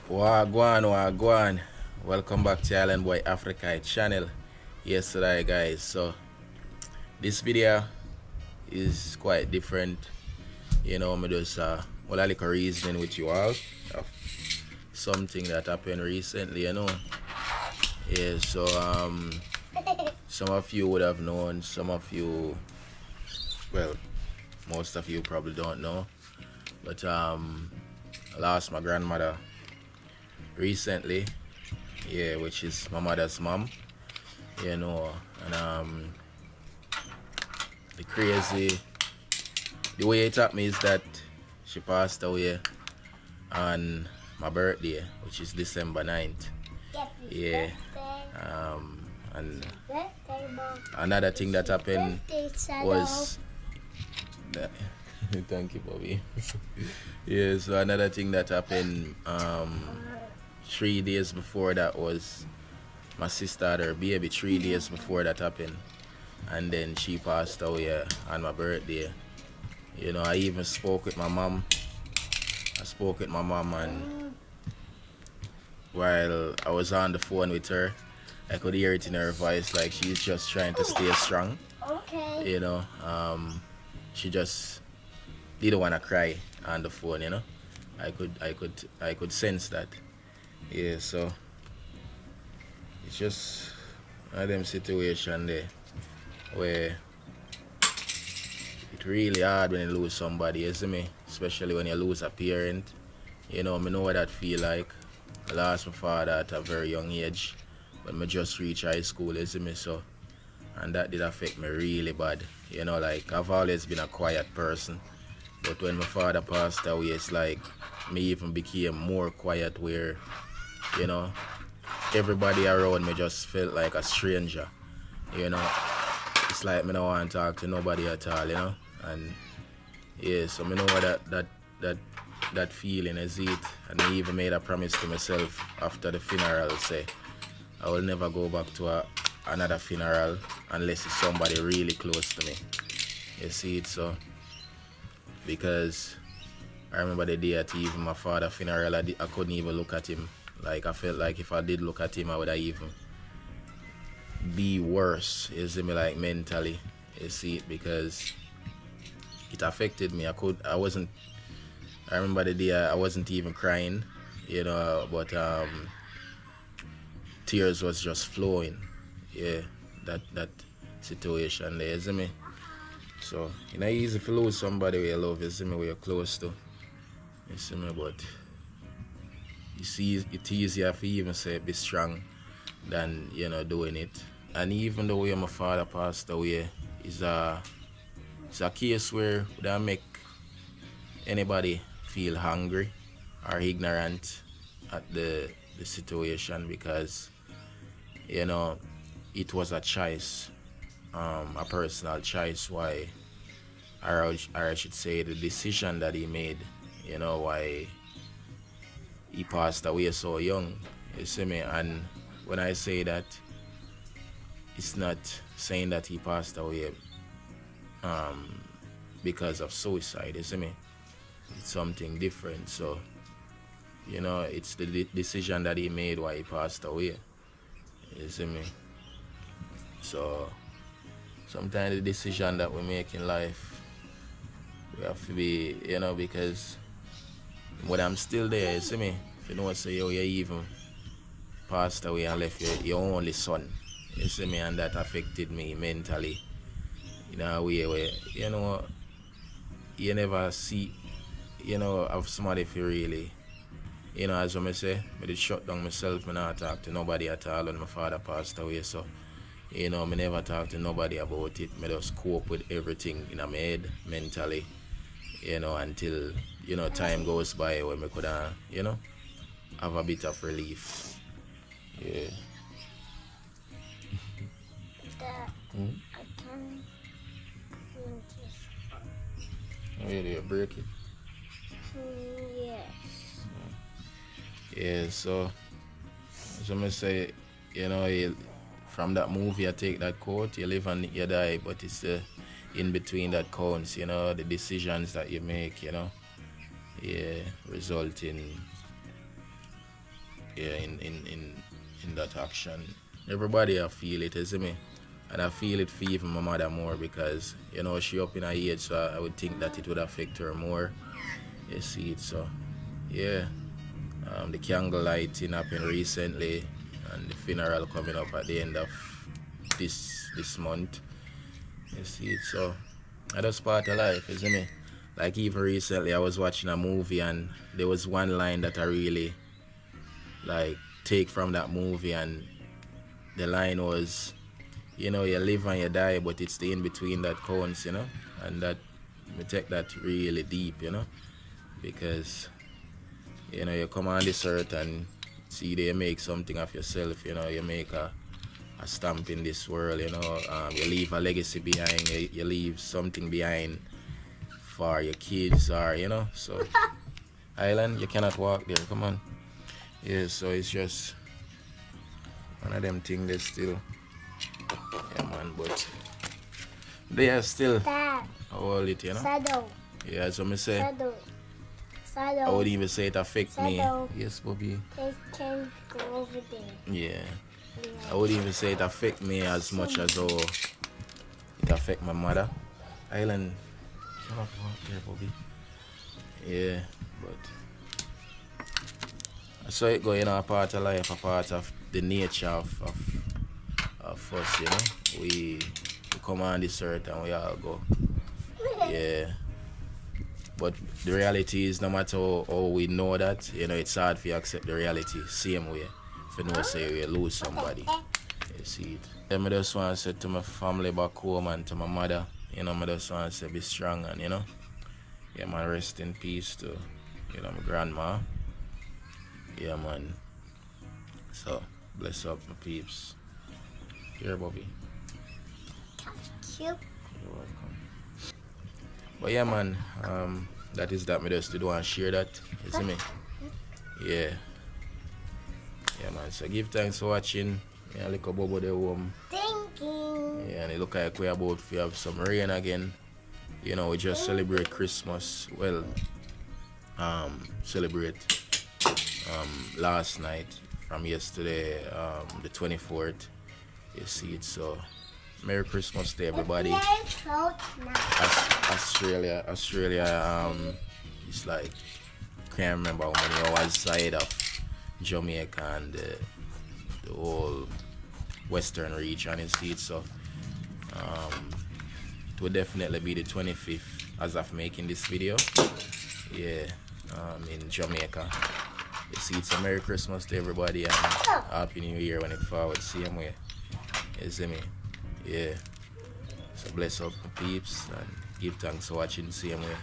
Wagwan. Welcome back to Island Boy Africa channel. Yesterday, guys. So this video is quite different. Me just well, I like a reasoning with you all of something that happened recently. Yeah. So some of you would have known. Some of you, well, most of you probably don't know. But I lost my grandmother recently, yeah, which is my mother's mom, and the way it happened is that she passed away on my birthday, which is December 9th. Yeah. And another thing that happened was that thank you, Bobby. Yeah, so another thing that happened 3 days before that was my sister had her baby 3 days before that happened, and then she passed away on my birthday. I even spoke with my mom. And while I was on the phone with her, I could hear it in her voice, like she's just trying to stay strong. Okay. She just didn't want to cry on the phone. I could sense that. Yeah, so it's just one of them situation there where it's really hard when you lose somebody, you see me? Especially when you lose a parent. Me know what that feel like. I lost my father at a very young age when I just reached high school, you see me? So, and that did affect me really bad. Like I've always been a quiet person, but when my father passed away, it's like me even became more quiet, where everybody around me just felt like a stranger. It's like me don't want to talk to nobody at all. And yeah, so me know what that feeling is it. And I even made a promise to myself after the funeral, say I will never go back to another funeral unless it's somebody really close to me. You see it? So because I remember the day at even my father's funeral, I couldn't even look at him. Like I felt like if I did look at him, I would have even be worse. You see me, like mentally. You see it, because it affected me. I remember the day I wasn't even crying, but tears was just flowing. Yeah, that situation there, you see me. So it's not easy to lose somebody you love, you see me, where you're close to. You see me, but you see, it's easier for even say be strong than doing it. And even the way my father passed away is a case where would that make anybody feel hungry or ignorant at the situation, because it was a choice, a personal choice, why, or I should say the decision that he made, why he passed away so young, you see me. And when I say that, it's not saying that he passed away because of suicide, you see me. It's something different. So it's the decision that he made why he passed away, you see me. So sometimes the decision that we make in life, we have to be, because when I'm still there, you see me, if you say you even passed away and left your only son, you see me, and that affected me mentally in a way where you never see of somebody if you really, as I say, I did shut down myself. I not talk to nobody at all when my father passed away. So I never talk to nobody about it. I just cope with everything in my head mentally, until time goes by where I could have a bit of relief. Yeah. Dad, I can drink this one. Oh, yeah, you break it? Yes. Yeah, so as I say, from that movie I take that quote, you live and you die, but it's in between that counts, the decisions that you make, yeah, result in yeah, in that action. Everybody I feel it, you see me? And I feel it for even my mother more because, you know, she up in her age, so I would think that it would affect her more. You see it, so yeah. The candle lighting happened recently, and the funeral coming up at the end of this month. You see it, so that's part of life, isn't it? Like even recently, I was watching a movie, and there was one line that I really like take from that movie, and the line was, you know, you live and you die, but it's the in between that counts, you know, and that me take that really deep, you know, because you know you come on this earth and see they make something of yourself, you know, you make a stamp in this world, you know, you leave a legacy behind, you leave something behind for your kids, or you know, so Island, you cannot walk there, come on. Yeah, so it's just one of them things that still, yeah man, but they are still hold it, you know. Shadow. Yeah, so me say Shadow. Shadow. I would even say it affect me. Shadow. Yes, Bobby. They can go over there. Yeah. I would even say it affect me as much as how it affect my mother. Island, shut up, there, Bobby. Yeah, but I saw it go, you know, a part of life, a part of the nature of us, you know. We come on this earth and we all go. Yeah. But the reality is, no matter how we know that, you know, it's hard for you to accept the reality same way. If you know, say you lose somebody, you see it. Yeah, I just want to say to my family back home and to my mother, you know, I just want to say be strong, and, you know, yeah, man, rest in peace to, you know, my grandma. Yeah, man. So, bless up my peeps. Here, Bobby. Thank you. You're welcome. But yeah, man, that is that. Me just did want to share that. You see me? Yeah. Yeah, man. So give thanks for watching. Yeah, look at Bobo the home. Thank you. Yeah, and it look like we're about to have some rain again. You know, we just celebrate Christmas. Well, celebrate last night from yesterday, the 24th. You see it, so Merry Christmas to everybody. Australia, it's like, can't remember how many hours side of Jamaica and the whole western region, you see it, so it will definitely be the 25th as of making this video. Yeah, in Jamaica. You see, it's a Merry Christmas to everybody and Happy New Year when it forward, same way. You see me? Yeah. So bless up my peeps and give thanks for watching, same way.